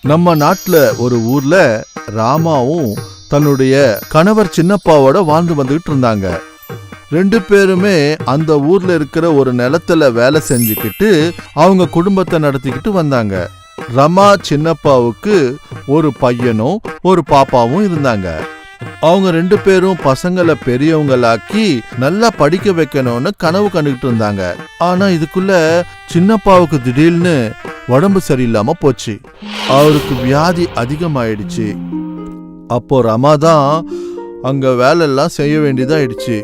நம்ம நாட்டுல ஒரு ஊர்ல ராமாவும் தன்னுடைய கணவர் சின்னப்பாவோட வாழ்ந்து வந்துகிட்டு இருந்தாங்க. ரெண்டு பேருமே அந்த ஊர்ல இருக்கிற ஒரு நிலத்துல வேலை செஞ்சுக்கிட்டு அவங்க குடும்பத்தை நடத்திக்கிட்டு வந்தாங்க. ரமா சின்னப்பாவுக்கு ஒரு பையனும் ஒரு பாப்பாவும் இருந்தாங்க. அவங்க ரெண்டு பேரும் பசங்களை பெரியவங்களாக்கி நல்லா படிக்க வைக்கணும்னு கனவு கண்டுகிட்டு இருந்தாங்க. ஆனா இதுக்குள்ள சின்னப்பாவுக்கு திடீர்னு உடம்பு சரியில்லாம போச்சு. அவருக்கு வியாதி அதிகமாயிடுச்சு. அப்போ ரமா தான் அங்க வேலை எல்லாம் செய்ய வேண்டியதாயிடுச்சு.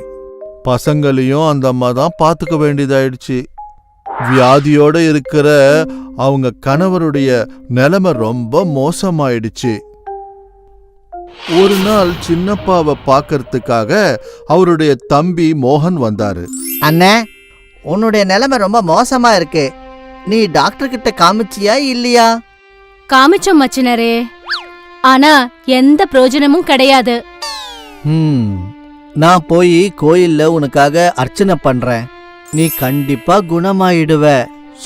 பசங்களையும் அந்த அம்மா தான் பார்த்துக்க வேண்டியதாயிடுச்சு. வியாதியோட இருக்கிற அவங்க கணவருடைய நிலைமை ரொம்ப மோசமாயிடுச்சு. ஒரு நாள் சின்னப்பாவை பார்க்கறதுக்காக அவருடைய தம்பி மோகன் வந்தாரு. அண்ணே, உன்னுடைய நிலைமை ரொம்ப மோசமா இருக்கு. நீ டாக்டர் கிட்ட காமிச்சியா இல்லையா? காமிச்சோம் மச்சினரே, ஆனா எந்த பிரயோஜனமும் கிடையாது. நான் போய் கோயில்ல உனக்காக அர்ச்சனை பண்றேன். நீ கண்டிப்பா குணமாயிடுவ.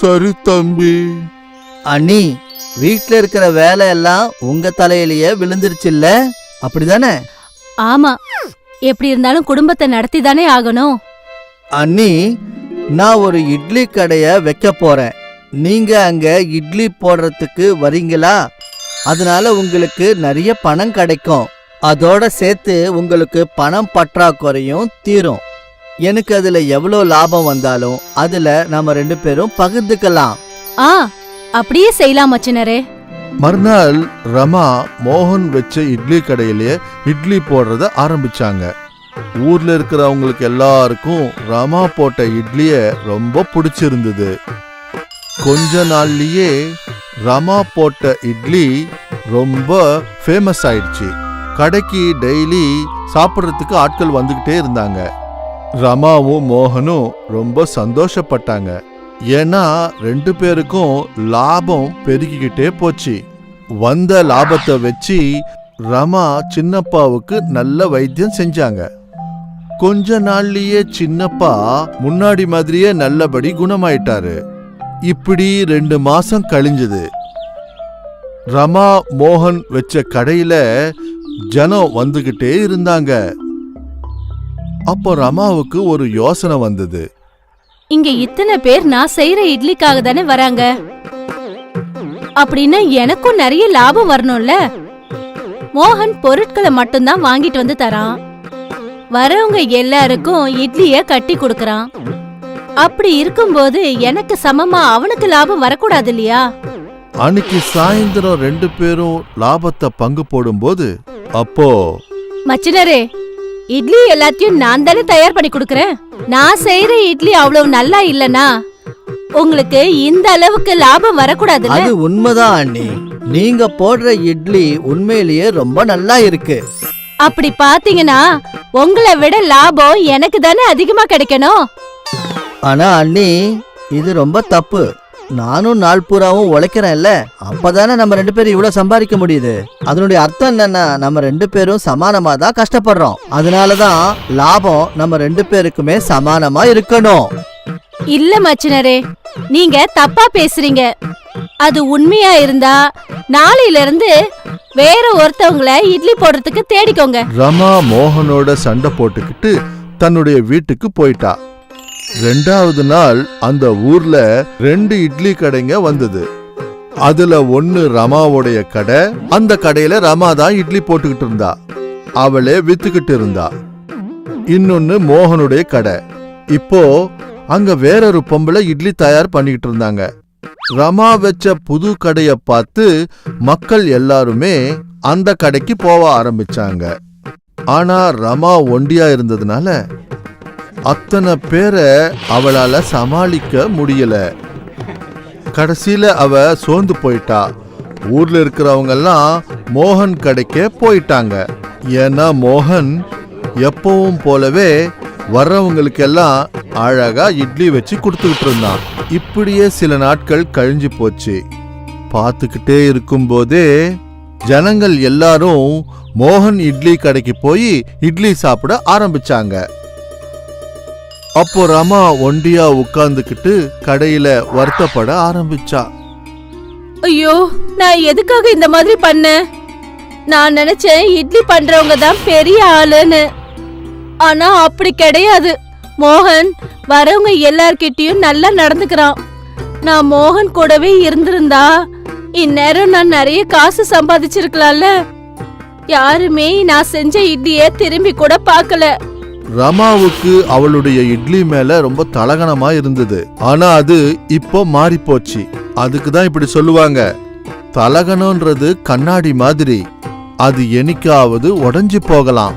சரி தம்பி. அண்ணி, வீட்ல இருக்கிற வேலை எல்லாம் உங்க தலையிலேயே விழுந்துருச்சுல்ல, அப்படிதானே? ஆமா, எப்படி இருந்தாலும் குடும்பத்தை நடத்தி தானே ஆகணும். அண்ணி, நான் ஒரு இட்லி கடைய வைக்க போறேன். நீங்க அங்க இட்லி போடுறதுக்கு வரீங்களா? அதனால உங்களுக்கு நிறைய பணம் கிடைக்கும். அதோட சேர்த்து உங்களுக்கு பணம் பற்றாக்குறையும் தீரும். எனக்கு அதுல எவ்வளவு லாபம் வந்தாலும் அதுல நாம ரெண்டு பேரும் பகிர்ந்துக்கலாம். அப்படியே செய்யலாம் மச்சினரே. மறுநாள் ரமா மோகன் வச்ச இட்லி கடையிலேயே இட்லி போடுறத ஆரம்பிச்சாங்க. ஊர்ல இருக்கிறவங்களுக்கு எல்லாருக்கும் ரமா போட்ட இட்லிய ரொம்ப பிடிச்சிருந்தது. கொஞ்ச நாள்லயே ரமா போட்ட இட்லி ரொம்ப ஃபேமஸ் ஆயிடுச்சு. கடைக்கு டெய்லி சாப்பிட்றதுக்கு ஆட்கள் வந்துகிட்டே இருந்தாங்க. ரமாவும் மோகனும் ரொம்ப சந்தோஷப்பட்டாங்க. ஏன்னா ரெண்டு பேருக்கும் லாபம் பெருகிக்கிட்டே போச்சு. வந்த லாபத்தை வச்சு ரமா சின்னப்பாவுக்கு நல்ல வைத்தியம் செஞ்சாங்க. கொஞ்ச நாள்லயே சின்னப்பா முன்னாடி மாதிரியே நல்லபடி குணமாயிட்டாரு. இப்படி 2 மாசம் கழிஞ்சது. ரமா மோகன் வச்ச கடையில ஜனம் வந்துகிட்டே இருந்தாங்க. அப்போ ரமாவுக்கு ஒரு யோசனை வந்தது. இங்க இத்தனை பேர் நான் செய்யற இட்லிக்காக தானே வராங்க. அப்படின்னா எனக்கும் நிறைய லாபம் வரணும்ல. மோகன் பொருட்களை மட்டும்தான் வாங்கிட்டு வந்து தரான். வரவங்க எல்லாருக்கும் இட்லிய கட்டி கொடுக்கறான். அப்படி இருக்கும்போது எனக்கு சமமா அவனுக்கு லாபம் வரக்கூடாது இல்லையா? அன்னைக்கு சாயந்தரம் 2 பேரும் லாபத்தை பங்கு போடும்போது அப்போ மச்சினரே, இட்லி எல்லாத்தையும் நான் தானே தயார் பண்ணி கொடுக்கறேன். நான் செய்யற இட்லி அவ்வளவு நல்லா இல்லனா உங்களுக்கு இந்த அளவுக்கு லாபம் வரக்கூடாது. அது உண்மைதான் அண்ணி. நீங்க போடுற இட்லி உண்மையிலேயே ரொம்ப நல்லா இருக்கு. அப்படி பாத்தீங்கன்னா உங்களை விட லாபம் எனக்கு தானே அதிகமா கிடைக்கணும். ஆனா அண்ணி, இது ரொம்ப தப்பு. நானும் நாள் பூராவும் உழைக்கிறேன்ல, அப்பதானே நம்ம 2 பேரும் இவ்வளவு சம்பாதிக்க முடியுது. அதனுடைய அர்த்தம் என்னன்னா, நம்ம 2 பேரும் சமானமா தான் கஷ்டப்படுறோம். அதனாலதான் லாபம் நம்ம 2 பேருக்குமே சமானமா இருக்கணும். இல்ல மச்சினரே, நீங்க தப்பா பேசுறீங்க. அது உண்மையா இருந்தா நாளையில இருந்து வேற ஒருத்தவங்கள இட்லி போடுறதுக்கு தேடிக்கோங்க. ரமா மோகனோட சண்டை போட்டுக்கிட்டு தன்னுடைய வீட்டுக்கு போயிட்டா. 2வது நாள் அந்த ஊர்ல 2 இட்லி கடைங்க வந்தது. அதுல ஒன்னு ரமாவுடைய கடை. அந்த கடையில ரமா தான் இட்லி போட்டுக்கிட்டு இருந்தா. அவளே வித்துக்கிட்டு இருந்தா. இன்னொன்னு மோகனுடைய கடை. இப்போ அங்க வேறொரு பொம்பளை இட்லி தயார் பண்ணிக்கிட்டு இருந்தாங்க. ரமா வச்ச புது கடைய பார்த்து மக்கள் எல்லாருமே அந்த கடைக்கு போக ஆரம்பிச்சாங்க. ஆனா ரமா ஒண்டியா இருந்ததுனால அத்தனை பேரை அவளால சமாளிக்க முடியல. கடைசியில அவ சோர்ந்து போயிட்டா. ஊர்ல இருக்கிறவங்க எல்லாம் மோகன் கடைக்கே போயிட்டாங்க. ஏன்னா மோகன் எப்பவும் போலவே வர்றவங்களுக்கெல்லாம் அழகா இட்லி வச்சு கொடுத்துக்கிட்டு இருந்தான். இப்படியே சில நாட்கள் கழிஞ்சு போச்சு. பார்த்துக்கிட்டே இருக்கும்போதே ஜனங்கள் எல்லாரும் மோகன் இட்லி கடைக்கு போய் இட்லி சாப்பிட ஆரம்பிச்சாங்க. அப்போ ரமா ஒண்டியா உட்கார்ந்துக்கிட்டு கடையில வருத்தப்பட ஆரம்பிச்சா. ஐயோ, நான் எதுக்காக இந்த மாதிரி பண்ணேன்? நான் நினைச்சேன் இட்லி பண்றவங்க தான் பெரிய ஆளுன்னு. ஆனா அப்படி கிடையாது. மோகன் வரவங்க எல்லார்கிட்டயும் நல்லா நடந்துக்கிறான். நான் மோகன் கூடவே இருந்திருந்தா இந்நேரம் நான் நிறைய காசு சம்பாதிச்சிருக்கலாம்ல. யாருமே நான் செஞ்ச இட்லிய திரும்பி கூட பார்க்கல. ரமாவுக்கு அவளுடைய இட்லி மேல ரொம்ப தலகணமா இருந்தது. ஆனா அது இப்போ மாறி போச்சு. அதுக்கு தான் இப்படி சொல்லுவாங்க, தலகணம்ன்றது கண்ணாடி மாதிரி, அது என்னைக்காவது உடைஞ்சு போகலாம்.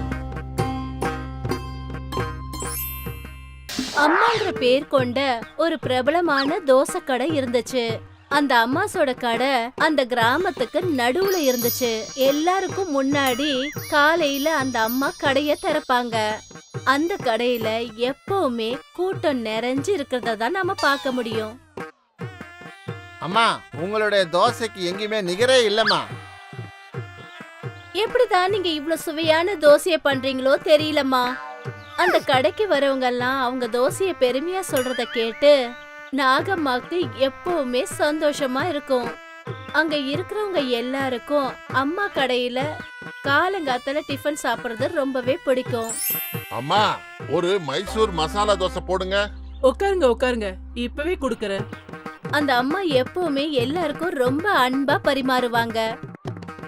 அம்மாங்கிற பேர் கொண்ட ஒரு பிரபலமான தோசை கடை இருந்துச்சு. அந்த அம்மாசோட கடை அந்த கிராமத்துக்கு நடுவுல இருந்துச்சு. எல்லாருக்கும் முன்னாடி காலையில அந்த அம்மா கடைய திறப்பாங்க. அந்த கடையில எப்பவுமே கூட்டம் நிறைஞ்சு இருக்கிறத தான் நாம பார்க்க முடியும். அம்மா, உங்களுடைய தோசைக்கு எங்கேயுமே நிகரே இல்லம்மா. எப்படிதான் நீங்க இவ்ளோ சுவையான தோசைய பண்றீங்களோ தெரியலம்மா. அந்த கடைக்கு வரவங்க எல்லாம் அவங்க தோசைய பெருமையா சொல்றத கேட்டு நாகம்மாக்கு எப்பவுமே சந்தோஷமா இருக்கும். அங்க இருக்கிறவங்க எல்லாருக்கும் அம்மா கடையில காலங்காத்தால டிஃபன் சாப்பிடுறது ரொம்பவே பிடிக்கும். அம்மா, ஒரு மைசூர் மசாலா தோசை போடுங்க. உட்காருங்க உட்காருங்க, இப்பவே குடுக்கறேன். அந்த அம்மா எப்பவுமே எல்லாருக்கும் ரொம்ப அன்பா பரிமாறுவாங்க.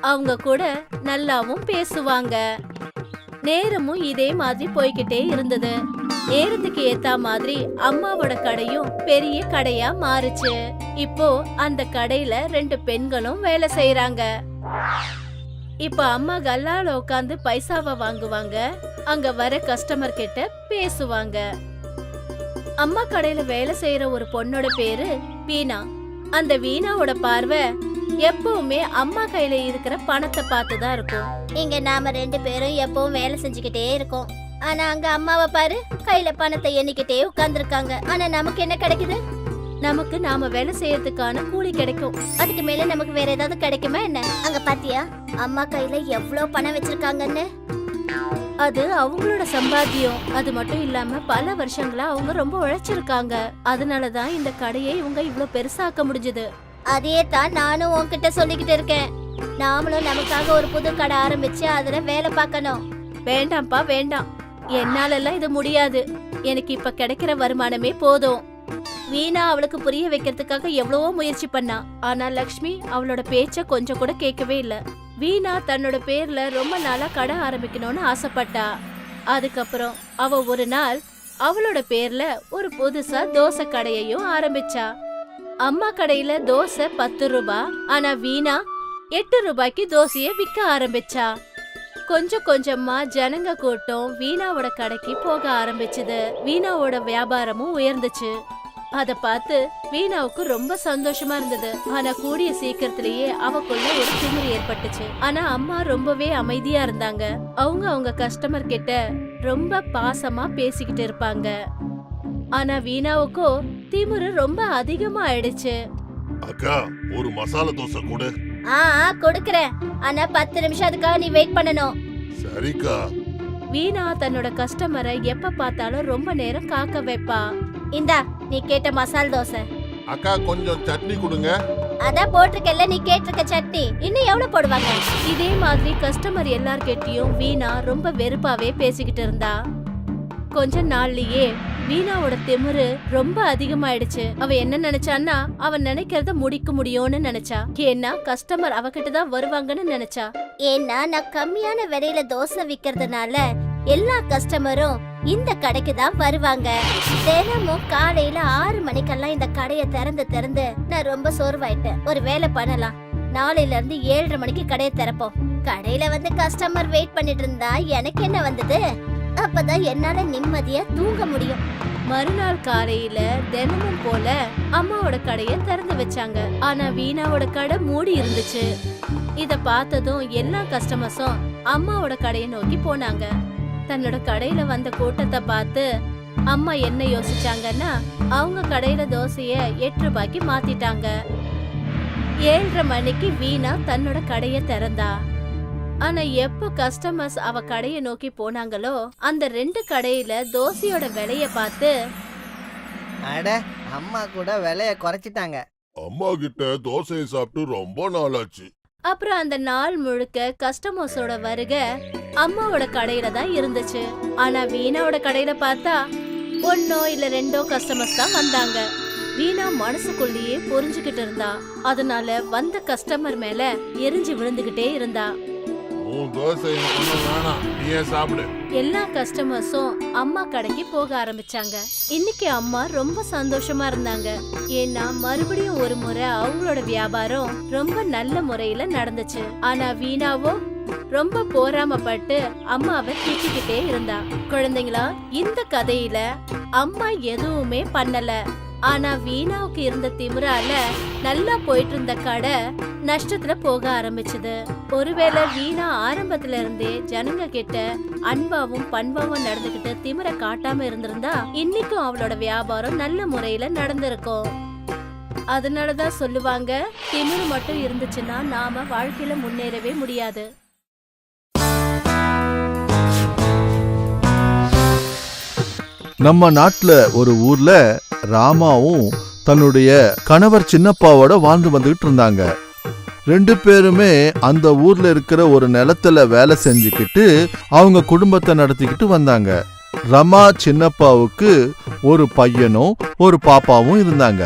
அவங்க கூட நல்லாவும் பேசுவாங்க. நேரமும் இதே மாதிரி போய்கிட்டே இருந்தது. நேரத்துக்கு ஏத்த மாதிரி அம்மாவோட கடையும் பெரிய கடையா மாறுச்சு. இப்போ அந்த கடையில 2 பெண்களும் வேலை செய்யறாங்க. இப்ப அம்மா கல்லால உட்காந்து பைசாவை வாங்குவாங்க. அங்க வர கஸ்டமர் கிட்ட பேசுவாங்க. அம்மா கடையில வேலை செய்யற ஒரு பொண்ணோட பேரு வீணா. அந்த வீணாவோட பார்வை எப்பவுமே அம்மா கையில இருக்கிற பணத்தை பார்த்துதான் இருக்கும். இங்க நாம 2 பேரும் எப்பவும் வேலை செஞ்சுக்கிட்டே இருக்கோம். ஆனா அங்க அம்மாவை பாரு, கையில பணத்தை எண்ணிக்கிட்டே உட்கார்ந்துருக்காங்க. ஆனா நமக்கு என்ன கிடைக்குது? நமக்கு நாம வேலை செய்யறதுக்கான கூலி கிடைக்கும். அதுக்கு மேல நமக்கு வேற ஏதாவது கிடைக்குமா என்ன? அங்க பாத்தியா அம்மா கையில எவ்வளவு பணம் வச்சிருக்காங்கன்னு? அது அவங்களோட சம்பாத்தியம். அது மட்டும் இல்லாம பல வருஷங்களா அவங்க ரொம்ப உழைச்சிருக்காங்க. அதனாலதான் இந்த கடையை இவங்க இவ்ளோ பெருசாக்க முடிஞ்சது. அதே தான் நானும் உன்கிட்ட சொல்லிக்கிட்டு இருக்கேன். நாமளும் நமக்காக ஒரு புது கடை ஆரம்பிச்சு அதுல வேலை பார்க்கணும். வேண்டாம்ப்பா வேண்டாம், என்னாலெல்லாம் இது முடியாது. எனக்கு இப்ப கிடைக்கிற வருமானமே போதும். வீணா அவளுக்கு புரிய வைக்கிறதுக்காக எவ்வளவோ முயற்சி பண்ணா. ஆனா லக்ஷ்மி அவளோட பேச்ச கொஞ்சம் கூட கேட்கவே இல்ல. வீணா தன்னோட பேர்ல ரொம்ப நாளா கடை ஆரம்பிக்கணும்னு ஆசைப்பட்டா. அதுக்கப்புறம் அவ ஒரு நாள் அவளோட பேர்ல ஒரு புதுசா தோசை கடையையும் ஆரம்பிச்சா. அம்மா கடையில தோசை 10 ரூபாய். ஆனா வீணா 8 ரூபாய்க்கு தோசைய விற்க ஆரம்பிச்சா. கொஞ்சம் கொஞ்சமா ஜனங்க கூட்டம் வீணாவோட கடைக்கு போக ஆரம்பிச்சது. வீணாவோட வியாபாரமும் உயர்ந்துச்சு. அத பார்த்து வீணாவுக்கு ரொம்ப சந்தோஷமா இருந்தது. ஆனா கூடிய சீக்கிரத்திலேயே அவக்குள்ள ஒரு திமிரு ஏற்பட்டுச்சு. ஆனா அம்மா ரொம்பவே அமைதியா இருந்தாங்க. அவங்க கஸ்டமர் கிட்ட ரொம்ப பாசமா பேசிக்கிட்டு இருப்பாங்க. ஆனா வீணாவுக்கோ திமிரு ரொம்ப அதிகமா ஆயிடுச்சு. அக்கா, ஒரு மசாலா தோசை கொடு. கொடுக்கறேன். ஆனா 10 நிமிஷம் அதுக்காக நீ வெயிட் பண்ணணும். சரிக்கா. வீணா தன்னோட கஸ்டமரை எப்ப பார்த்தாலும் ரொம்ப நேரம் காக்க வைப்பா. இந்தா நீ கேட்ட மசால் தோசை. அக்கா, கொஞ்சம் சட்னி கொடுங்க. அதான் போட்டிருக்கல, நீ கேட்டிருக்க சட்னி. இன்னும் எவ்வளவு போடுவாங்க? இதே மாதிரி கஸ்டமர் எல்லார்கிட்டயும் வீணா ரொம்ப வெறுப்பாவே பேசிக்கிட்டு இருந்தா. கொஞ்ச நாள்லயே வீணாவோட திமிரு ரொம்ப அதிகமாயிடுச்சு. அவ என்ன நினைச்சான்னா, அவன் நினைக்கிறத முடிக்க முடியும்னு நினைச்சா. ஏன்னா கஸ்டமர் அவகிட்ட தான் வருவாங்கன்னு நினைச்சா. ஏன்னா நான் கம்மியான விலையில தோசை விக்கிறதுனால எல்லா கஸ்டமரும் இந்த கடைக்கு தான் வருவாங்க. தினமும் காலையில 6 மணிக்கெல்லாம் இந்த கடையை திறந்து நான் ரொம்ப சோர்வாயிட்டேன். ஒரு வேலை பண்ணலாம், நாளையில இருந்து 7:30 மணிக்கு கடையை திறப்போம். கடையில வந்து கஸ்டமர் வெயிட் பண்ணிட்டு இருந்தா எனக்கு என்ன வந்தது? அப்பதான் என்னால நிம்மதியா தூங்க முடியும். மறுநாள் காலையில தினமும் போல அம்மாவோட கடைய திறந்து வச்சாங்க. ஆனா வீணாவோட கடை மூடி இருந்துச்சு. இத பார்த்ததும் எல்லா கஸ்டமர்ஸும் அம்மாவோட கடையை நோக்கி போனாங்க. தன்னோட கடையில வந்த கூட்டத்தை பார்த்து அம்மா என்ன யோசிச்சாங்கன்னா, அவங்க கடையில தோசைய 8 ரூபாய்க்கு மாத்திட்டாங்க. 7:30 மணிக்கு வீணா தன்னோட கடைய திறந்தா. ஆனா எப்போ கஸ்டமர்ஸ் அவ கடைய நோக்கி போனாங்களோ அந்த 2 கடையில தோசையோட விலைய பார்த்து, அட, அம்மா கூட விலைய குறைச்சிட்டாங்க. அம்மா கிட்ட தோசையை சாப்பிட்டு ரொம்ப நாளாச்சு. அப்புறம் அந்த நாள் முழுக்க கஸ்டமர்ஸோட வருகை அம்மாவோட கடையில தான் இருந்துச்சு. ஆனா வீணாவோட கடையில பார்த்தா 1 இல்ல 2 கஸ்டமர்ஸ் தான் வந்தாங்க. வீணா மனசுக்குள்ளேயே புரிஞ்சுக்கிட்டு இருந்தா. அதனால வந்த கஸ்டமர் மேல எரிஞ்சு விழுந்துகிட்டே இருந்தா. உன் தோசை எனக்கு ஒண்ணும் வேணாம், நீயே சாப்பிடு. எல்லா கஸ்டமர்ஸும் அம்மா கடைக்கு போக ஆரம்பிச்சாங்க. இன்னைக்கு அம்மா ரொம்ப சந்தோஷமா இருந்தாங்க. ஏன்னா மறுபடியும் ஒரு முறை அவங்களோட வியாபாரம் ரொம்ப நல்ல முறையில நடந்துச்சு. ஆனா வீணாவோ ரொம்ப போராமப்பட்டு அம்மாவை திட்டிக்கிட்டே இருந்தா. குழந்தைங்களா, இந்த கதையில அம்மா எதுவுமே பண்ணல. ஆனா வீணாவுக்கு இருந்த திமிரால நல்லா போயிட்டு இருந்த கடை நஷ்டத்துல போக ஆரம்பிச்சது. ஒருவேளை வீணா ஆரம்பத்துல இருந்தே ஜனங்க கிட்ட அன்பாவும் பண்பாவும் நடந்துகிட்டு திமிர காட்டாம இருந்திருந்தா இன்னைக்கும் அவளோட வியாபாரம் நல்ல முறையில நடந்திருக்கும். அதனாலதான் சொல்லுவாங்க, திமிரு மட்டும் இருந்துச்சுன்னா நாம வாழ்க்கையில முன்னேறவே முடியாது. நம்ம நாட்டுல ஒரு ஊர்ல ராமாவும் தன்னுடைய கணவர் சின்னப்பாவோட வாழ்ந்து வந்துகிட்டு இருந்தாங்க. 2 பேருமே அந்த ஊர்ல இருக்கிற ஒரு நிலத்துல வேலை செஞ்சுக்கிட்டு அவங்க குடும்பத்தை நடத்திக்கிட்டு வந்தாங்க. ரமா சின்னப்பாவுக்கு ஒரு பையனும் ஒரு பாப்பாவும் இருந்தாங்க.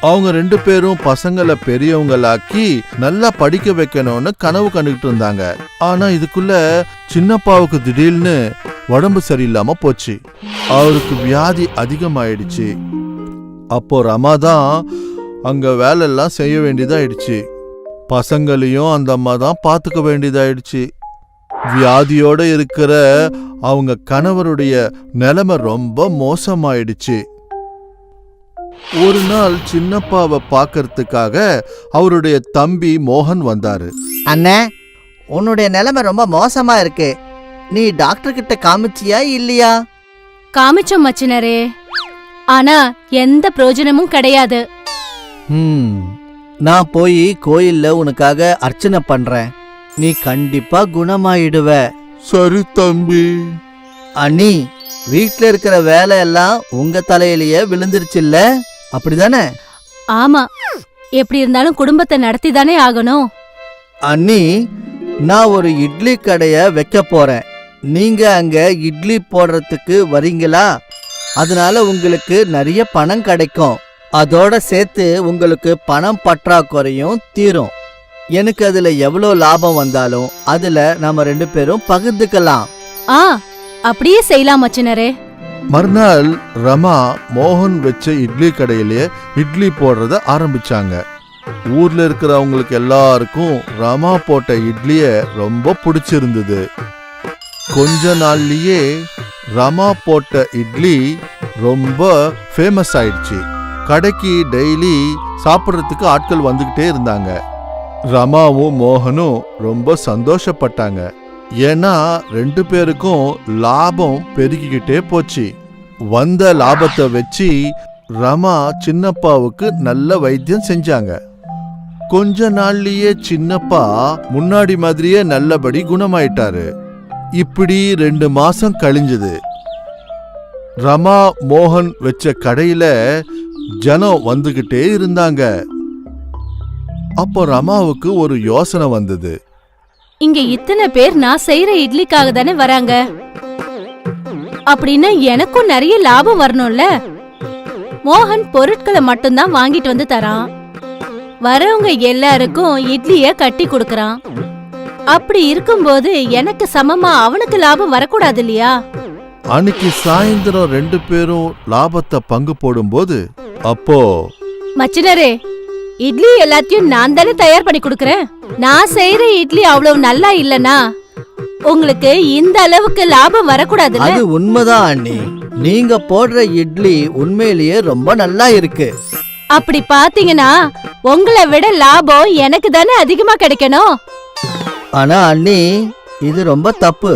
அவங்க 2 பேரும் பசங்களை பெரியவங்களாக்கி நல்லா படிக்க வைக்கணும்னு கனவு கண்டுகிட்டு இருந்தாங்க. ஆனா இதுக்குள்ள சின்னப்பாவுக்கு திடீர்னு உடம்பு சரியில்லாம போச்சு. அவருக்கு வியாதி அதிகமாயிடுச்சு. அப்போ ரமா தான் அங்க வேலையெல்லாம் செய்ய வேண்டியதாயிடுச்சு. பசங்களையும் அந்த அம்மா தான் பார்த்துக்க வேண்டியதாயிடுச்சு. வியாதியோட இருக்கிற அவங்க கணவருடைய நிலைமை ரொம்ப மோசமாயிடுச்சு. ஒரு நாள் சின்னப்பாவை பார்க்கறதுக்காக அவருடைய தம்பி மோகன் வந்தாரு. அண்ணே, உன்னுடைய நிலைமை ரொம்ப மோசமா இருக்கு. நீ டாக்டர் கிட்ட காமிச்சியா இல்லையா? காமிச்சோம் மச்சினரே, ஆனா எந்த பிரயோஜனமும் கிடையாது. நான் போய் கோயில்ல உனக்காக அர்ச்சனை பண்றேன். நீ கண்டிப்பா குணமாயிடுவ. சரி தம்பி. அண்ணி, வீட்ல இருக்கிற வேலை எல்லாம் உங்க தலையிலேயே விழுந்துருச்சுல்ல, அப்படிதானே? ஆமா, எப்படி இருந்தாலும் குடும்பத்தை நடத்தி தானே ஆகணும். அண்ணி, நான் ஒரு இட்லி கடைய வைக்க போறேன். நீங்க அங்க இட்லி போடுறதுக்கு வரீங்களா? அதனால உங்களுக்கு நிறைய பணம் கிடைக்கும். அதோட சேர்த்து உங்களுக்கு பணம் பற்றாக்குறையும் தீரும். எனக்கு அதுல எவ்வளவு லாபம் வந்தாலும் அதுல நாம 2 பேரும் பகிர்ந்துக்கலாம். அப்படியே செய்யலாம் மச்சினரே. மறுநாள் ரமா மோகன் வச்ச இட்லி கடையிலே இட்லி போடுறத ஆரம்பிச்சாங்க. ஊர்ல இருக்கிறவங்களுக்கு எல்லாருக்கும் ரமா போட்ட இட்லிய ரொம்ப பிடிச்சிருந்தது. கொஞ்ச நாள்லயே ரமா போட்ட இட்லி ரொம்ப ஃபேமஸ் ஆயிடுச்சு. கடைக்கு டெய்லி சாப்பிட்றதுக்கு ஆட்கள் வந்துகிட்டே இருந்தாங்க. ரமாவும் மோகனும் ரொம்ப சந்தோஷப்பட்டாங்க. ஏன்னா 2 பேருக்கும் லாபம் பெருகிக்கிட்டே போச்சு. வந்த லாபத்தை வச்சு ரமா சின்னப்பாவுக்கு நல்ல வைத்தியம் செஞ்சாங்க. கொஞ்ச நாள்லயே சின்னப்பா முன்னாடி மாதிரியே நல்லபடி குணமாயிட்டாரு. இப்படி 2 மாசம் கழிஞ்சது. ரமா மோகன் வச்ச கடையில ஜனம் வந்துகிட்டே இருந்தாங்க. அப்போ ரமாவுக்கு ஒரு யோசனை வந்தது. இங்க இத்தனை பேர் நான் செய்யற இட்லிக்காக தானே வராங்க. அப்படின்னா எனக்கும் நிறைய லாபம் வரணும்ல. மோகன் பொருட்களை மட்டும்தான் வாங்கிட்டு வந்து தரான். வரவங்க எல்லாருக்கும் இட்லிய கட்டி கொடுக்கறான். அப்படி இருக்கும்போது எனக்கு சமமா அவனுக்கு லாபம் வரக்கூடாது இல்லையா? அன்னைக்கு சாயந்தரம் 2 பேரும் லாபத்தை பங்கு போடும்போது அப்போ மச்சினரே, இட்லி எல்லாத்தையும் நான் தானே தயார் பண்ணி கொடுக்கறேன். நான் செய்யற இட்லி அவ்வளவு நல்லா இல்லனா உங்களுக்கு இந்த அளவுக்கு லாபம் வரக்கூடாது. அது உண்மைதான் அண்ணி. நீங்க போடுற இட்லி உண்மையிலேயே ரொம்ப நல்லா இருக்கு. அப்படி பாத்தீங்கன்னா உங்களை விட லாபம் எனக்கு தானே அதிகமா கிடைக்கணும். ஆனா அண்ணி, இது ரொம்ப தப்பு.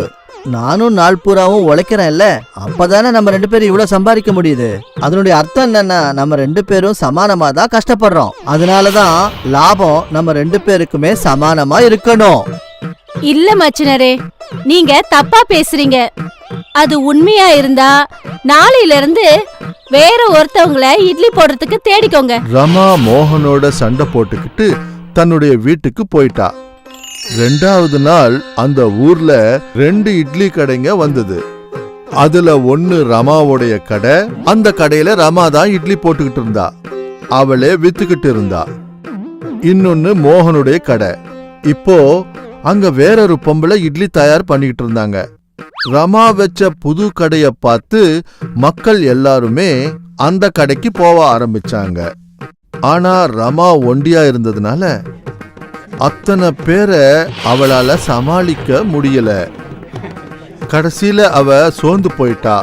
நானும் நாள் பூராவும் உழைக்கிறேன்ல, அப்பதானே நம்ம 2 பேரும் இவ்வளவு சம்பாதிக்க முடியுது. அதனுடைய அர்த்தம் என்னன்னா, நம்ம 2 பேரும் சமானமா தான் கஷ்டப்படுறோம். அதனாலதான் லாபம் நம்ம 2 பேருக்குமே சமானமா இருக்கணும். இல்ல மச்சினரே, நீங்க தப்பா பேசுறீங்க. அது உண்மையா இருந்தா நாளையில இருந்து வேற ஒருத்தவங்கள இட்லி போடுறதுக்கு தேடிக்கோங்க. ரமா மோகனோட சண்டை போட்டுக்கிட்டு தன்னுடைய வீட்டுக்கு போயிட்டா. 2வது நாள் அந்த ஊர்ல 2 இட்லி கடைங்க வந்தது. அதுல ஒன்னு ரமாவுடைய கடை. அந்த கடையில ரமா தான் இட்லி போட்டுக்கிட்டு இருந்தா, அவளே வித்துக்கிட்டு இருந்தா. இன்னொன்னு மோகனுடைய கடை. இப்போ அங்க வேறொரு பொம்பளை இட்லி தயார் பண்ணிக்கிட்டு இருந்தாங்க. ரமா வச்ச புது கடைய பார்த்து மக்கள் எல்லாருமே அந்த கடைக்கு போக ஆரம்பிச்சாங்க. ஆனா ரமா ஒண்டியா இருந்ததுனால அத்தனை பேரை அவளால சமாளிக்க முடியல. கடைசியில அவ சோர்ந்து போயிட்டா.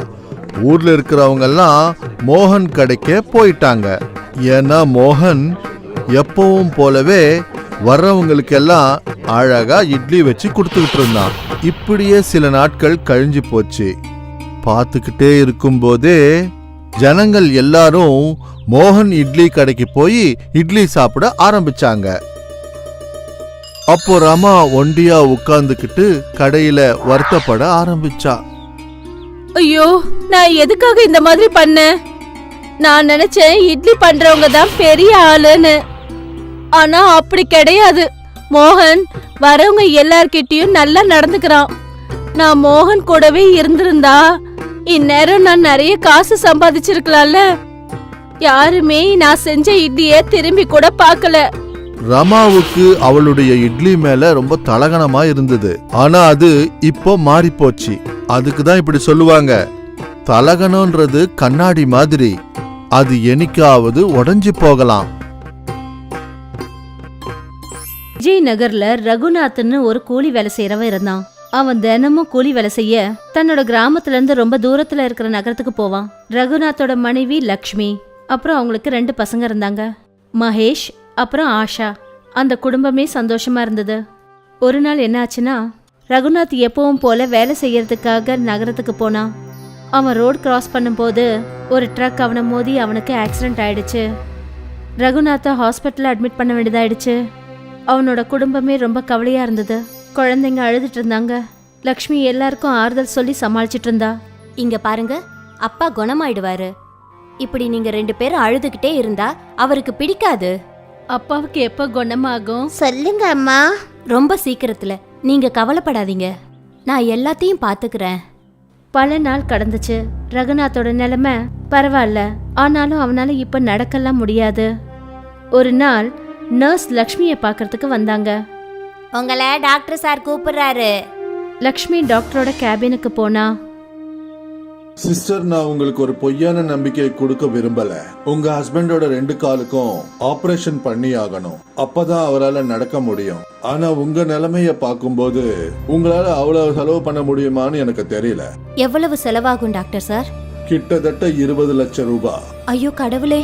ஊர்ல இருக்கிறவங்க எல்லாம் மோகன் கடைக்கே போயிட்டாங்க. ஏன்னா மோகன் எப்பவும் போலவே வர்றவங்களுக்கெல்லாம் அழகா இட்லி வச்சு கொடுத்துக்கிட்டு இருந்தான். இப்படியே சில நாட்கள் கழிஞ்சு போச்சு. பார்த்துக்கிட்டே இருக்கும்போதே ஜனங்கள் எல்லாரும் மோகன் இட்லி கடைக்கு போய் இட்லி சாப்பிட ஆரம்பிச்சாங்க. அப்போ ரமா ஒண்டியா உட்கார்ந்துக்கிட்டு கடையில வருத்தப்பட ஆரம்பிச்சா. ஐயோ, நான் எதுக்காக இந்த மாதிரி பண்ணேன்? நான் நினைச்சேன் இட்லி பண்றவங்க தான் பெரிய ஆளுன்னு. ஆனா அப்படி கிடையாது. மோகன் வரவங்க எல்லார்கிட்டயும் நல்லா நடந்துக்கிறான். நான் மோகன் கூடவே இருந்திருந்தா இந்நேரம் நான் நிறைய காசு சம்பாதிச்சிருக்கலாம்ல. யாருமே நான் செஞ்ச இட்லிய திரும்பி கூட பார்க்கல. ரமாவுக்கு அவளுடைய இட்லி மேல ரொம்ப தலகணமா இருந்தது. ஆனா அது இப்போ மாறி போச்சு. அதுக்கு தான் இப்படி சொல்லுவாங்க, தலகணம்ன்றது கண்ணாடி மாதிரி, அது என்னைக்காவது உடைஞ்சு போகலாம். விஜய் நகர்ல ரகுநாத்னு ஒரு கூலி வேலை செய்யறவன் இருந்தான். அவன் தினமும் கூலி வேலை செய்ய தன்னோட கிராமத்துல இருந்து ரொம்ப தூரத்துல இருக்கிற நகரத்துக்கு போவான். ரகுநாத்தோட மனைவி லக்ஷ்மி, அப்புறம் அவங்களுக்கு 2 பசங்க இருந்தாங்க, மகேஷ் அப்புறம் ஆஷா. அந்த குடும்பமே சந்தோஷமா இருந்தது. ஒரு நாள் என்ன ஆச்சுன்னா, ரகுநாத் எப்பவும் போல வேலை செய்யறதுக்காக நகரத்துக்கு போனான். அவன் ரோடு கிராஸ் பண்ணும்போது ஒரு ட்ரக் அவனை மோதி அவனுக்கு ஆக்சிடென்ட் ஆயிடுச்சு. ரகுநாத்தை ஹாஸ்பிட்டல்ல அட்மிட் பண்ண வேண்டியதாயிடுச்சு. அவனோட குடும்பமே ரொம்ப கவலையா இருந்தது. குழந்தைங்க அழுதுட்டு இருந்தாங்க. லக்ஷ்மி எல்லாருக்கும் ஆறுதல் சொல்லி சமாளிச்சிட்டு இருந்தா. இங்க பாருங்க, அப்பா குணமாயிடுவாரு. இப்படி நீங்க 2 பேரும் அழுதுகிட்டே இருந்தா அவருக்கு பிடிக்காது. அப்பாவுக்கு எப்ப குணமாகும்? சொல்லுங்க அம்மா. ரொம்ப சீக்கிரத்துல. நீங்க கவலைப்படாதீங்க, நான் எல்லாத்தையும் பாத்துக்கிறேன். பல நாள் கடந்துச்சு. ரகுநாத்தோட நிலைமை பரவாயில்ல, ஆனாலும் அவனால இப்ப நடக்கலாம் முடியாது. ஒரு நாள் நர்ஸ் லக்ஷ்மியை பார்க்கறதுக்கு வந்தாங்க. உங்களை டாக்டர் சார் கூப்பிடுறாரு. லக்ஷ்மி டாக்டரோட கேபினுக்கு போனா. சிஸ்டர், நான் உங்களுக்கு ஒரு பொய்யான நம்பிக்கை கொடுக்க விரும்பல. உங்க ஹஸ்பண்டோட 2 காலுக்கும் ஆபரேஷன் பண்ணி ஆகணும். அப்பதான் அவரால் நடக்க முடியும். ஆனா உங்க நிலைமைய பார்க்கும்போது உங்களால அவ்வளவு செலவு பண்ண முடியுமான்னு எனக்கு தெரியல. எவ்வளவு செலவாகும் டாக்டர் சார்? கிட்டத்தட்ட 20 லட்சம் ரூபாய். ஐயோ கடவுளே.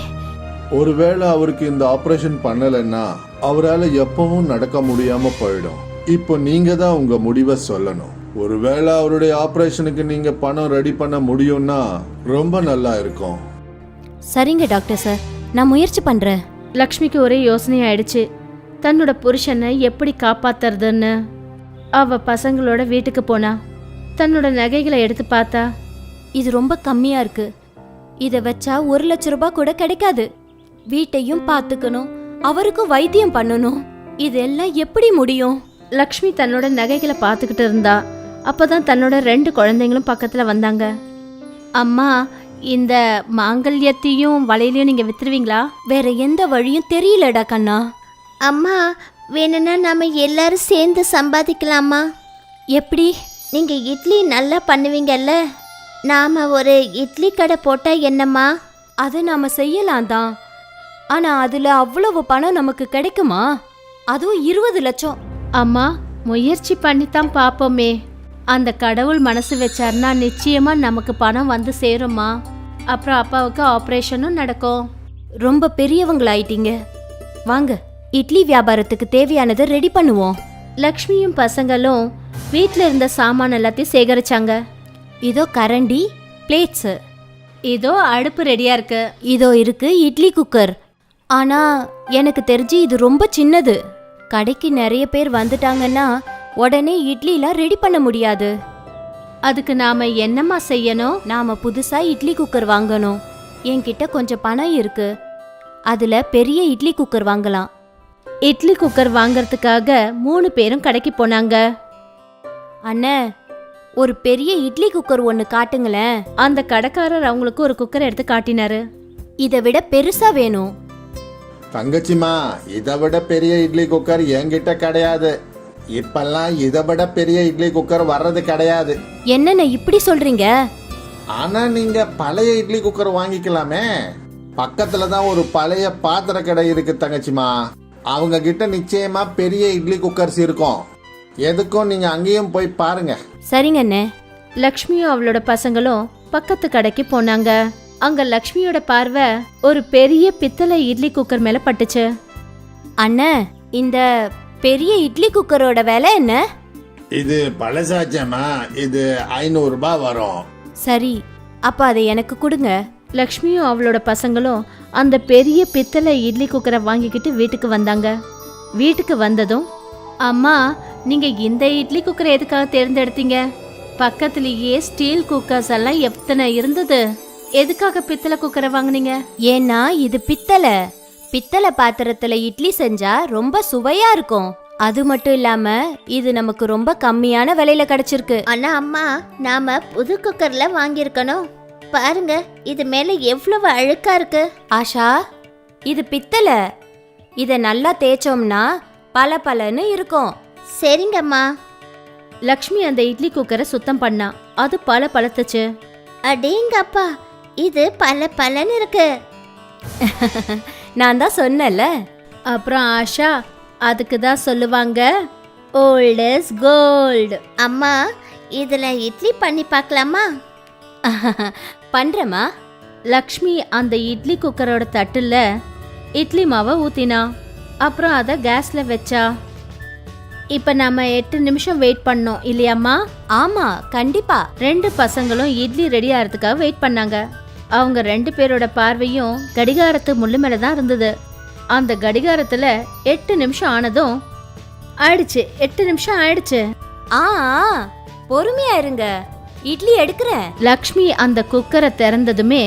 ஒருவேளை அவருக்கு இந்த ஆபரேஷன் பண்ணலைன்னா அவரால் எப்பவும் நடக்க முடியாம போயிடும். இப்போ நீங்க தான் உங்க முடிவை சொல்லணும். ஒருவேளை அவருடைய ஆபரேஷனுக்கு நீங்க பணம் ரெடி பண்ண முடியும்னா ரொம்ப நல்லா இருக்கும். சரிங்க டாக்டர் சார், நான் முயற்சி பண்றேன். லக்ஷ்மிக்கு ஒரே யோசனை ஆயிடுச்சு, தன்னோட புருஷனை எப்படி காப்பாத்துறதுன்னு. அவ பசங்களோட வீட்டுக்கு போனா. தன்னோட நகைகளை எடுத்து பார்த்தா. இது ரொம்ப கம்மியா இருக்கு. இதை வச்சா 1 லட்சம் ரூபாய் கூட கிடைக்காது. வீட்டையும் பார்த்துக்கணும், அவருக்கும் வைத்தியம் பண்ணணும். இதெல்லாம் எப்படி முடியும்? லக்ஷ்மி தன்னோட நகைகளை பார்த்துக்கிட்டு இருந்தா. அப்பதான் தன்னோட 2 குழந்தைங்களும் பக்கத்துல வந்தாங்க. அம்மா, இந்த மாங்கல்யத்தையும் வளையலையும் நீங்க வித்துருவீங்களா? வேற எந்த வழியும் தெரியலடா கண்ணா. அம்மா, வேணும்னா நாம எல்லாரும் சேர்ந்து சம்பாதிக்கலாமா? எப்படி? நீங்க இட்லி நல்லா பண்ணுவீங்கல்ல, நாம ஒரு இட்லி கடை போட்டா என்னம்மா? அதை நாம செய்யலாம் தான். ஆனா அதுல அவ்வளவு பணம் நமக்கு கிடைக்குமா? அதுவும் 20 லட்சம். அம்மா, முயற்சி பண்ணித்தான் பாப்போமே. அந்த கடவுள் மனசு வச்சார்னா நிச்சயமா நமக்கு பணம் வந்து சேருமா. அப்புறம் அப்பாவுக்கு ஆபரேஷனும் நடக்கும். ரொம்ப பெரியவங்களாயிட்டீங்க. வாங்க, இட்லி வியாபாரத்துக்கு தேவையானதை ரெடி பண்ணுவோம். லக்ஷ்மியும் பசங்களும் வீட்ல இருந்த சாமான் எல்லாத்தையும் சேகரிச்சாங்க. இதோ கரண்டி, பிளேட்ஸ். இதோ அடுப்பு ரெடியா இருக்கு. இதோ இருக்கு இட்லி குக்கர். ஆனா எனக்கு தெரிஞ்சு இது ரொம்ப சின்னது. கடைக்கு நிறைய பேர் வந்துட்டாங்கன்னா உடனே இட்லிலாம் ரெடி பண்ண முடியாது. அதுக்கு நாம என்னம்மா செய்யணும்? நாம புதுசா இட்லி குக்கர் வாங்கணும். என்கிட்ட கொஞ்சம் பணம் இருக்கு, அதுல பெரிய இட்லி குக்கர் வாங்கலாம். இட்லி குக்கர் வாங்கறதுக்காக 3 பேரும் கடைக்கு போனாங்க. அண்ணே, ஒரு பெரிய இட்லி குக்கர் ஒன்று காட்டுங்களேன். அந்த கடைக்காரர் அவங்களுக்கு ஒரு குக்கர் எடுத்து காட்டினாரு. இதை விட பெருசா வேணும். தங்கச்சிமா, இதை விட பெரிய இட்லி குக்கர் என்கிட்ட கிடையாது. இப்பெல்லாம் இதை விட பெரிய இட்லி குக்கர் வர்றது கிடையாது. என்னண்ணே இப்படி சொல்றீங்க? ஆனா நீங்க பழைய இட்லி குக்கர் வாங்கிக்கலாமே. பக்கத்துல தான் ஒரு பழைய பாத்திர கடை இருக்கு தங்கச்சிமா. அவங்க கிட்ட நிச்சயமா பெரிய இட்லி குக்கர்ஸ் இருக்கும். எதுக்கும் நீங்க அங்கேயும் போய் பாருங்க. சரிங்க அண்ணே. லக்ஷ்மியும் அவளோட பசங்களும் பக்கத்து கடைக்கு போனாங்க. அங்க லக்ஷ்மியோட பார்வை ஒரு பெரிய பித்தளை இட்லி குக்கர் மேல பட்டுச்சு. அண்ணே, இந்த பெரிய இட்லி குக்கரோட விலை என்ன? இது பழசாச்சம்மா, இது 500 ரூபாய் வரும். சரி, அப்ப அதை எனக்கு கொடுங்க. லக்ஷ்மியும் அவளோட பசங்களும் அந்த பெரிய பித்தளை இட்லி குக்கரை வாங்கிக்கிட்டு வீட்டுக்கு வந்தாங்க. வீட்டுக்கு வந்ததும், அம்மா, நீங்க இந்த இட்லி குக்கரை எதுக்காக தேர்ந்தெடுத்தீங்க? பக்கத்துலயே ஸ்டீல் குக்கர்ஸ் எல்லாம் எத்தனை இருந்தது, எதுக்காக பித்தளை குக்கரை வாங்குனீங்க? ஏன்னா இது பித்தளை பாத்திரத்துல இட்லி செஞ்சா ரொம்ப சுவையா இருக்கும். அது மட்டும் இல்லாம இது நமக்கு ரொம்ப கம்மியான விலையில கிடைச்சிருக்கு. ஆனா அம்மா, நாம புது குக்கர்ல வாங்கியிருக்கணும். பாருங்க, இது மேல எவ்வளவு அழுக்கா இருக்கு. ஆஷா, இது பித்தளை. இத நல்லா தேய்ச்சோம்னா பளபளன்னு இருக்கும். சரிங்கம்மா. லக்ஷ்மி அந்த இட்லி குக்கரை சுத்தம் பண்ணா. அது பளபளத்துச்சு. அடேங்கப்பா, இது பலன்னு இருக்கு. நான் தான் சொன்னேன்ல. அப்புறம் ஆஷா, அதுக்கு தான் சொல்லுவாங்க ஓல்ட் இஸ் கோல்டு. அம்மா, இதுல இட்லி பண்ணி பார்க்கலாமா? பண்றேம்மா. லக்ஷ்மி அந்த இட்லி குக்கரோட தட்டுல இட்லி மாவை ஊத்தினா. அப்புறம் அதை கேஸ்ல வச்சா. இப்ப நாம 8 நிமிஷம் வெயிட் பண்ணோம் இல்லையாம்மா? ஆமா, கண்டிப்பா. 2 பசங்களும் இட்லி ரெடி ஆகிறதுக்காக வெயிட் பண்ணாங்க. அவங்க 2 பேரோட பார்வையும் கடிகாரத்து முள்ளு மேல தான் இருந்தது. அந்த கடிகாரத்துல 8 நிமிஷம் ஆனதும் ஆயிடுச்சு. 8 நிமிஷம் ஆயிடுச்சு. ஆ, பொறுமையா இருங்க, இட்லி எடுக்கிறேன். லக்ஷ்மி அந்த குக்கரை திறந்ததுமே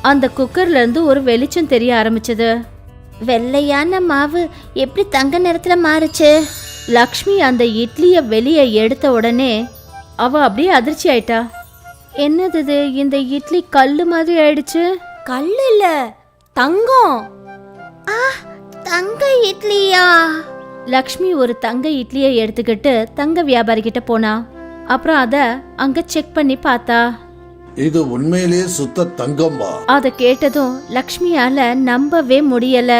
அந்த குக்கர்ல இருந்து ஒரு வெளிச்சம் தெரிய ஆரம்பிச்சது. வெள்ளையான மாவு எப்படி தங்க நிறத்துல மாறுச்சு? லக்ஷ்மி அந்த இட்லிய வெளியே எடுத்த உடனே அவ அப்படியே அதிர்ச்சி ஆயிட்டா. என்னது இது, இந்த இட்லி கல்லு மாதிரி ஆயிடுச்சு. கல்லு இல்ல, தங்கம். தங்க இட்லியா? லக்ஷ்மி ஒரு தங்க இட்லியை எடுத்துக்கிட்டு தங்க வியாபாரி கிட்ட போனா. அப்புறம் அத அங்க செக் பண்ணி பார்த்தா. இது உண்மையிலேயே சுத்த தங்கம்பா. அத கேட்டதும் லக்ஷ்மியால நம்பவே முடியல.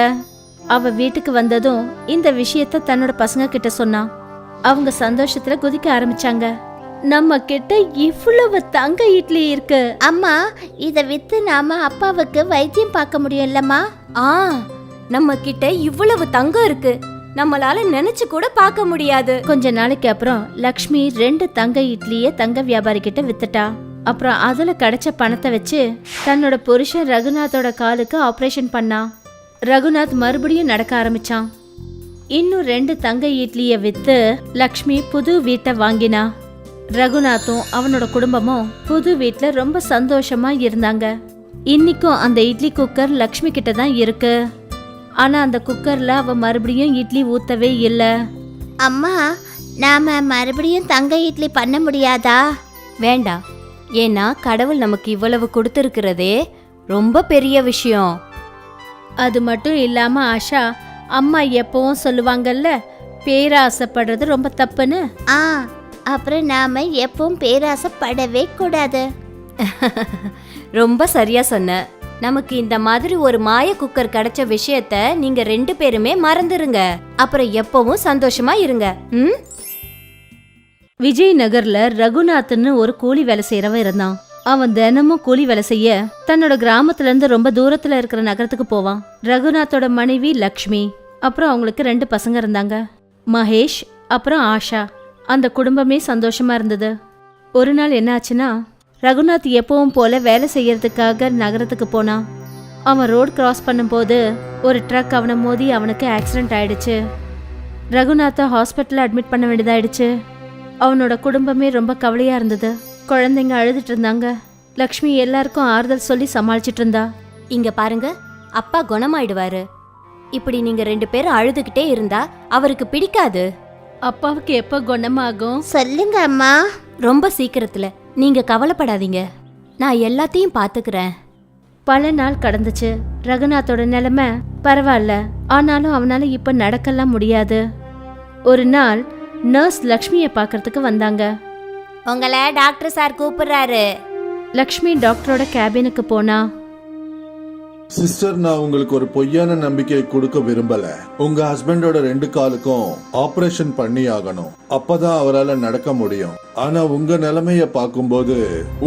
அவ வீட்டுக்கு வந்ததும் இந்த விஷயத்த தன்னோட பசங்க கிட்ட சொன்னா. அவங்க சந்தோஷத்துல குதிக்க ஆரம்பிச்சாங்க. நம்ம கிட்ட இவ்வளவு தங்க இட்லி இருக்கு. அம்மா, இத வித்து நாம அப்பாவுக்கு வைத்தியம் பார்க்க முடியும்லம்மா? ஆ, நம்ம கிட்ட இவ்வளவு தங்கம் இருக்கு, நம்மளால நினைச்சு கூட பார்க்க முடியாது. கொஞ்ச நாளைக்கு அப்புறம் லக்ஷ்மி 2 தங்க இட்லிய தங்க வியாபாரி கிட்ட வித்துட்டா. அப்புறம் அதுல கிடைச்ச பணத்தை வச்சு தன்னோட புருஷன் ரகுநாத்தோட காலுக்கு ஆபரேஷன் பண்ணா. ரகுநாத் மறுபடியும் நடக்க ஆரம்பிச்சான். இன்னும் 2 தங்க இட்லிய வித்து லக்ஷ்மி புது வீட்டை வாங்கினா. ரகுநாத்தும் அவனோட குடும்பமும் புது வீட்ல ரொம்ப சந்தோஷமா இருந்தாங்க. இன்னைக்கும் அந்த இட்லி குக்கர் லக்ஷ்மி கிட்ட தான் இருக்கு. ஆனா அந்த குக்கர்ல அவ மறுபடியும் இட்லி ஊத்தவே இல்ல. அம்மா, நாம மறுபடியும் தங்க இட்லி பண்ண முடியாதா? வேண்டாம், ஏன்னா கடவுள் நமக்கு இவ்வளவு கொடுத்திருக்கிறதே ரொம்ப பெரிய விஷயம். அது மட்டும் இல்லாம ஆஷா, அம்மா எப்பவும் சொல்லுவாங்கல்ல, பேராசைப்படுறது ரொம்ப தப்புன்னு. அப்புறம் நாம எப்பவும் பேராசைப்படவே கூடாது. ரொம்ப சரியா சொன்ன. நமக்கு இந்த மாதிரி ஒரு மாய குக்கர் கிடைச்ச விஷயத்த நீங்க 2 பேருமே மறந்துருங்க. அப்புறம் எப்பவும் சந்தோஷமா இருங்க. விஜய் நகர்ல ரகுநாத்னு ஒரு கூலி வேலை செய்யறவன் இருந்தான். அவன் தினமும் கூலி வேலை செய்ய தன்னோட கிராமத்துல இருந்து ரொம்ப தூரத்துல இருக்கிற நகரத்துக்கு போவான். ரகுநாத்தோட மனைவி லக்ஷ்மி, அப்புறம் அவங்களுக்கு 2 பசங்க இருந்தாங்க, மகேஷ் அப்புறம் ஆஷா. அந்த குடும்பமே சந்தோஷமா இருந்தது. ஒரு நாள் என்ன ஆச்சுன்னா, ரகுநாத் எப்பவும் போல வேலை செய்யறதுக்காக நகரத்துக்கு போனான். அவன் ரோடு கிராஸ் பண்ணும்போது ஒரு ட்ரக் அவனை மோதி அவனுக்கு ஆக்சிடென்ட் ஆயிடுச்சு. ரகுநாத்தை ஹாஸ்பிட்டல்ல அட்மிட் பண்ண வேண்டியதாயிடுச்சு. அவனோட குடும்பமே ரொம்ப கவலையா இருந்தது. குழந்தைங்க அழுதுட்டு இருந்தாங்க. லக்ஷ்மி எல்லாருக்கும் ஆறுதல் சொல்லி சமாளிச்சிட்டு இருந்தா. இங்க பாருங்க, அப்பா குணமாயிடுவாரு. இப்படி நீங்க 2 பேரும் அழுதுகிட்டே இருந்தா அவருக்கு பிடிக்காது. அப்பாவுக்கு எப்ப குணமாகும்? சொல்லுங்க அம்மா. ரொம்ப சீக்கிரத்துல. நீங்க கவலைப்படாதீங்க, நான் எல்லாத்தையும் பாத்துக்கிறேன். பல நாள் கடந்துச்சு. ரகுநாத்தோட நிலைமை பரவாயில்ல, ஆனாலும் அவனால இப்ப நடக்கலாம் முடியாது. ஒரு நாள் நர்ஸ் லக்ஷ்மியை பார்க்கறதுக்கு வந்தாங்க. உங்களை டாக்டர் சார் கூப்பிடுறாரு. லக்ஷ்மி டாக்டரோட கேபினுக்கு போனா. சிஸ்டர், நான் உங்களுக்கு ஒரு பொய்யான நம்பிக்கையை கொடுக்க விரும்பல. உங்க ஹஸ்பண்டோட 2 காலுக்கும் ஆபரேஷன் பண்ணி ஆகணும், அப்பதான் அவரால் நடக்க முடியும். ஆனா உங்க நிலைமைய பார்க்கும்போது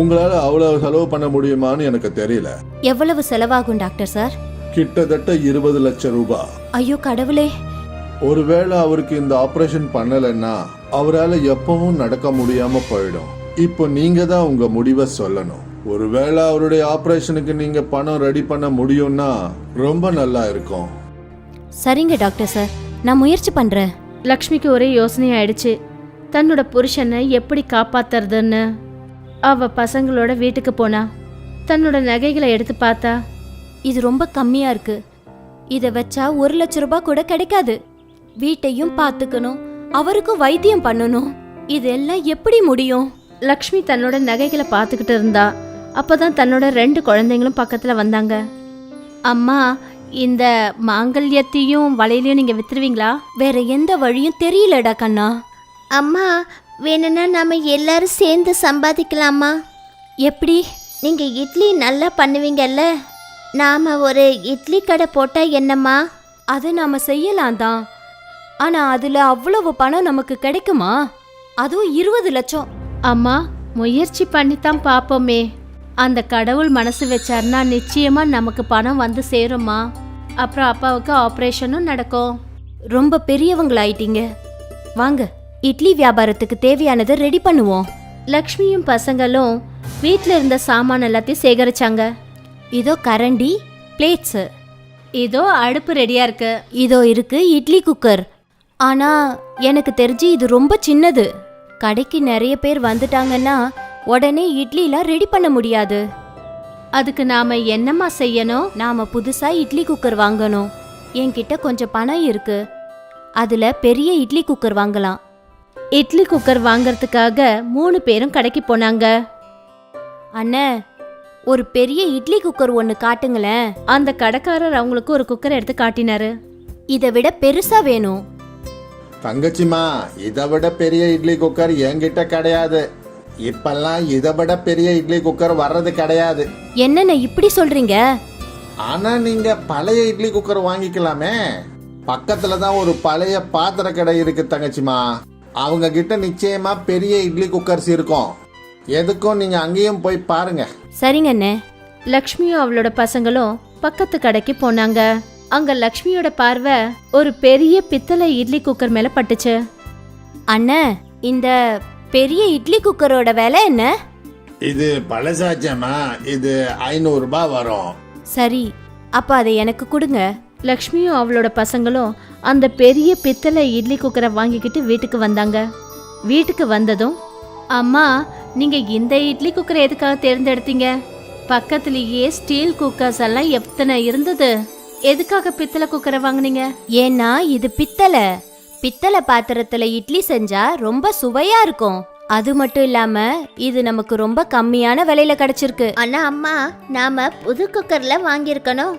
உங்களால அவ்வளவு செலவு பண்ண முடியுமான்னு எனக்கு தெரியல. எவ்வளவு செலவாகும் டாக்டர் சார்? கிட்டத்தட்ட 20 லட்சம் ரூபாய். ஐயோ கடவுளே. ஒருவேளை அவருக்கு இந்த ஆபரேஷன் பண்ணலைன்னா அவரால் எப்பவும் நடக்க முடியாம போயிடும். இப்போ நீங்க தான் உங்க முடிவை சொல்லணும். ஒருவேளை அவருடைய ஆபரேஷனுக்கு நீங்க பணம் ரெடி பண்ண முடியும்னா ரொம்ப நல்லா இருக்கும். சரிங்க டாக்டர் சார், நான் முயற்சி பண்றேன். லக்ஷ்மிக்கு ஒரே யோசனை ஆயிடுச்சு, தன்னோட புருஷனை எப்படி காப்பாத்துறதுன்னு. அவ பசங்களோட வீட்டுக்கு போனா. தன்னோட நகைகளை எடுத்து பார்த்தா. இது ரொம்ப கம்மியா இருக்கு. இத வச்சா 1 லட்சம் ரூபாய் கூட கிடைக்காது. வீட்டையும் பார்த்துக்கணும், அவருக்கும் வைத்தியம் பண்ணணும். இதெல்லாம் எப்படி முடியும்? லக்ஷ்மி தன்னோட நகைகளை பார்த்துக்கிட்டு இருந்தா. அப்பதான் தன்னோட 2 குழந்தைங்களும் பக்கத்துல வந்தாங்க. அம்மா, இந்த மாங்கல்யத்தையும் வளையலையும் நீங்க வித்துருவீங்களா? வேற எந்த வழியும் தெரியலடா கண்ணா. அம்மா, வேணும்னா நாம எல்லாரும் சேர்ந்து சம்பாதிக்கலாமா? எப்படி? நீங்க இட்லி நல்லா பண்ணுவீங்கல்ல, நாம ஒரு இட்லி கடை போட்டா என்னம்மா? அதை நாம செய்யலாம் தான். ஆனா அதுல அவ்வளவு பணம் நமக்கு கிடைக்குமா? அதுவும் 20 லட்சம். அம்மா, முயற்சி பண்ணித்தான் பாப்போமே. அந்த கடவுள் மனசு வச்சாருன்னா நிச்சயமா நமக்கு பணம் வந்து சேருமா. அப்புறம் அப்பாவுக்கு ஆபரேஷனும் நடக்கும். ரொம்ப பெரியவங்களாயிட்டீங்க. வாங்க, இட்லி வியாபாரத்துக்கு தேவையானதை ரெடி பண்ணுவோம். லக்ஷ்மியும் பசங்களும் வீட்டில் இருந்த சாமான் எல்லாத்தையும் சேகரிச்சாங்க. இதோ கரண்டி, பிளேட்ஸ். இதோ அடுப்பு ரெடியா இருக்கு. இதோ இருக்கு இட்லி குக்கர். ஆனா எனக்கு தெரிஞ்சு இது ரொம்ப சின்னது. கடைக்கு நிறைய பேர் வந்துட்டாங்கன்னா உடனே இட்லிலாம் ரெடி பண்ண முடியாது. அதுக்கு நாம என்னம்மா செய்யணும்? நாம புதுசா இட்லி குக்கர் வாங்கணும். என்கிட்ட கொஞ்சம் பணம் இருக்கு, அதுல பெரிய இட்லி குக்கர் வாங்கலாம். இட்லி குக்கர் வாங்கறதுக்காக 3 பேரும் கடைக்கு போனாங்க. அண்ணே, ஒரு பெரிய இட்லி குக்கர் ஒன்று காட்டுங்களேன். அந்த கடைக்காரர் அவங்களுக்கு ஒரு குக்கர் எடுத்து காட்டினாரு. இதை விட பெருசா வேணும். தங்கச்சிமா, இதை விட பெரிய இட்லி குக்கர் என்கிட்ட கிடையாது. இப்பெல்லாம் இதை விட பெரிய இட்லி குக்கர் வர்றது கிடையாது. என்னென்ன இப்படி சொல்றீங்க? ஆனா நீங்க பழைய இட்லி குக்கர் வாங்கிக்கலாமே. பக்கத்துல தான் ஒரு பழைய பாத்திர கடை இருக்கு தங்கச்சிமா. அவங்க கிட்ட நிச்சயமா பெரிய இட்லி குக்கர்ஸ் இருக்கும். எதுக்கும் நீங்க அங்கேயும் போய் பாருங்க. சரிங்க அண்ணே. லக்ஷ்மியும் அவளோட பசங்களும் பக்கத்து கடைக்கு போனாங்க. அங்க லக்ஷ்மியோட பார்வை ஒரு பெரிய பித்தளை இட்லி குக்கர் மேல பட்டுச்சு. அண்ணே, இந்த பெரிய இட்லி குக்கரோட விலை என்ன? இது பழசாச்சம்மா, இது 500 ரூபாய் வரும். சரி, அப்ப அதை எனக்கு கொடுங்க. லக்ஷ்மியும் அவளோட பசங்களும் அந்த பெரிய பித்தளை இட்லி குக்கரை வாங்கிக்கிட்டு வீட்டுக்கு வந்தாங்க. வீட்டுக்கு வந்ததும், அம்மா, நீங்க இந்த இட்லி குக்கரை எதுக்காக தேர்ந்தெடுத்தீங்க? பக்கத்துலயே ஸ்டீல் குக்கர்ஸ் எல்லாம் எத்தனை இருந்தது. எதுக்காக பித்தளை குக்கரை வாங்குனீங்க? ஏன்னா இது பித்தளை பாத்திரத்துல இட்லி செஞ்சா ரொம்ப சுவையா இருக்கும். அது மட்டும் இல்லாம இது நமக்கு ரொம்ப கம்மியான விலையில கிடைச்சிருக்கு. ஆனா அம்மா, நாம புது குக்கர்ல வாங்கியிருக்கணும்.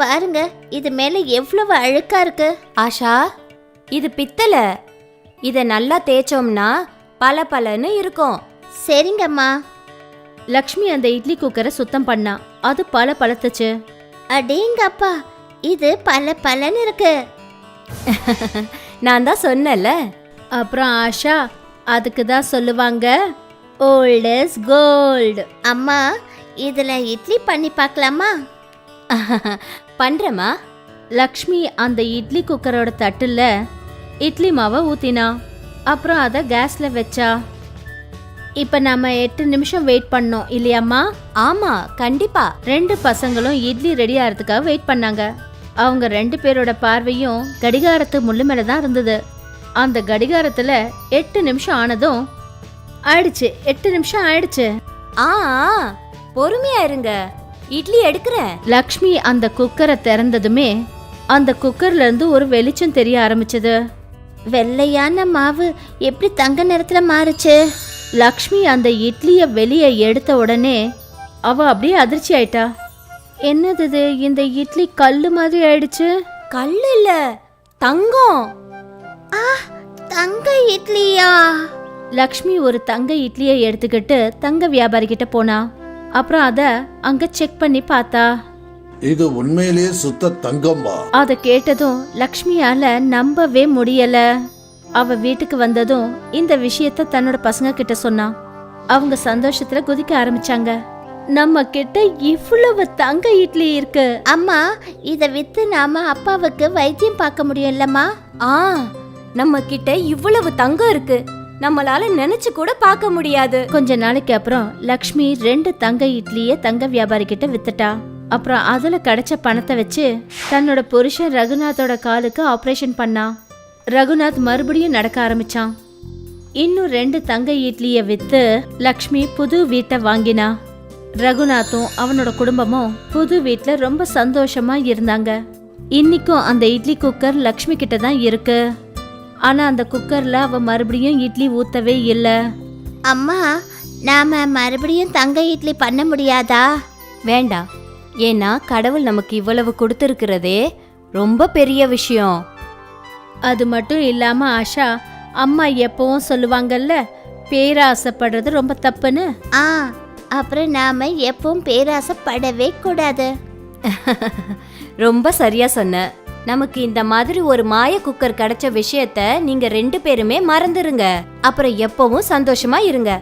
பாருங்க, இது மேல எவ்வளவு அழுக்கா இருக்கு. ஆஷா, இது பித்தளை. இத நல்லா தேய்ச்சோம்னா பளபளன்னு இருக்கும். சரிங்கம்மா. லக்ஷ்மி அந்த இட்லி குக்கரை சுத்தம் பண்ணா. அது பளபளத்துச்சு. அடேங்கப்பா, இது பளபளன்னு இருக்கு. நான் தான் சொன்னேன்ல. அப்புறம் ஆஷா, அதுக்கு தான் சொல்லுவாங்க ஓல்ட் இஸ் கோல்டு. அம்மா, இதுல இட்லி பண்ணி பார்க்கலாமா? பண்றேம்மா. லக்ஷ்மி அந்த இட்லி குக்கரோட தட்டுல இட்லி மாவை ஊத்தினா. அப்புறம் அதை கேஸ்ல வச்சா. இப்ப நாம 8 நிமிஷம் வெயிட் பண்ணோம் இல்லையாம்மா? ஆமா, கண்டிப்பா. 2 பசங்களும் இட்லி ரெடி ஆகிறதுக்காக வெயிட் பண்ணாங்க. அவங்க 2 பேரோட பார்வையும் கடிகாரத்து முள்ளு மேல தான் இருந்தது. அந்த கடிகாரத்துல 8 நிமிஷம் ஆனதும் ஆயிடுச்சு. 8 நிமிஷம் ஆயிடுச்சு. பொறுமையா இருங்க. இட்லி எடுக்கிறேன். லக்ஷ்மி அந்த குக்கரை திறந்ததுமே அந்த குக்கர்ல இருந்து ஒரு வெளிச்சம் தெரிய ஆரம்பிச்சது. வெள்ளையான மாவு எப்படி தங்க நிறத்துல மாறுச்சு? லக்ஷ்மி அந்த இட்லிய வெளியே எடுத்த உடனே அவ அப்படியே அதிர்ச்சி ஆயிட்டா. என்னது இது, இந்த இட்லி கல்லு மாதிரி ஆயிடுச்சு. கல்லு இல்ல, தங்கம். தங்க இட்லியா? லக்ஷ்மி ஒரு தங்க இட்லியை எடுத்துக்கிட்டு தங்க வியாபாரி கிட்ட போனா. அப்புறம் அத அங்க செக் பண்ணி பார்த்தா. இது உண்மையிலேயே சுத்த தங்கம்பா? அத கேட்டதும் லக்ஷ்மியால நம்பவே முடியல. அவ வீட்டுக்கு வந்ததும் இந்த விஷயத்த தன்னோட பசங்க கிட்ட சொன்னா. அவங்க சந்தோஷத்துல குதிக்க ஆரம்பிச்சாங்க. நம்ம கிட்ட இவ்வளவு தங்க இட்லி இருக்கு. அம்மா, இத வித்து நாம அப்பாவுக்கு வைத்தியம் பார்க்க முடியும்லம்மா? நம்ம கிட்ட இவ்வளவு தங்கம் இருக்கு, நம்மளால நினைச்சு கூட பார்க்க முடியாது. கொஞ்ச நாளைக்கு அப்புறம் லக்ஷ்மி 2 தங்க இட்லிய தங்க வியாபாரி கிட்ட வித்துட்டா. அப்புறம் அதுல கிடைச்ச பணத்தை வச்சு தன்னோட புருஷன் ரகுநாத்தோட காலுக்கு ஆபரேஷன் பண்ணா. ரகுநாத் மறுபடியும் நடக்க ஆரம்பிச்சான். இன்னும் 2 தங்க இட்லிய வித்து லக்ஷ்மி புது வீட்டை வாங்கினா. ரகுநாத்தும் அவனோட குடும்பமும் புது வீட்ல ரொம்ப சந்தோஷமா இருந்தாங்க. இன்னைக்கும் அந்த இட்லி குக்கர் லக்ஷ்மி கிட்ட தான் இருக்கு. ஆனா அந்த குக்கர்ல அவ மறுபடியும் இட்லி ஊத்தவே இல்ல. அம்மா, நாம மறுபடியும் தங்க இட்லி பண்ண முடியாதா? வேண்டாம், ஏன்னா கடவுள் நமக்கு இவ்வளவு கொடுத்திருக்கிறதே ரொம்ப பெரிய விஷயம். அது மட்டும் இல்லாம ஆஷா, அம்மா எப்பவும் சொல்லுவாங்கல்ல, பேராசைப்படுறது ரொம்ப தப்புன்னு. அப்புறம் நாம எப்பவும் பேராசைப்படவே கூடாது. ரொம்ப சரியா சொன்ன. நமக்கு இந்த மாதிரி ஒரு மாய குக்கர் கிடைச்ச விஷயத்த நீங்க 2 பேருமே மறந்துருங்க. அப்புறம் எப்பவும் சந்தோஷமா இருங்க.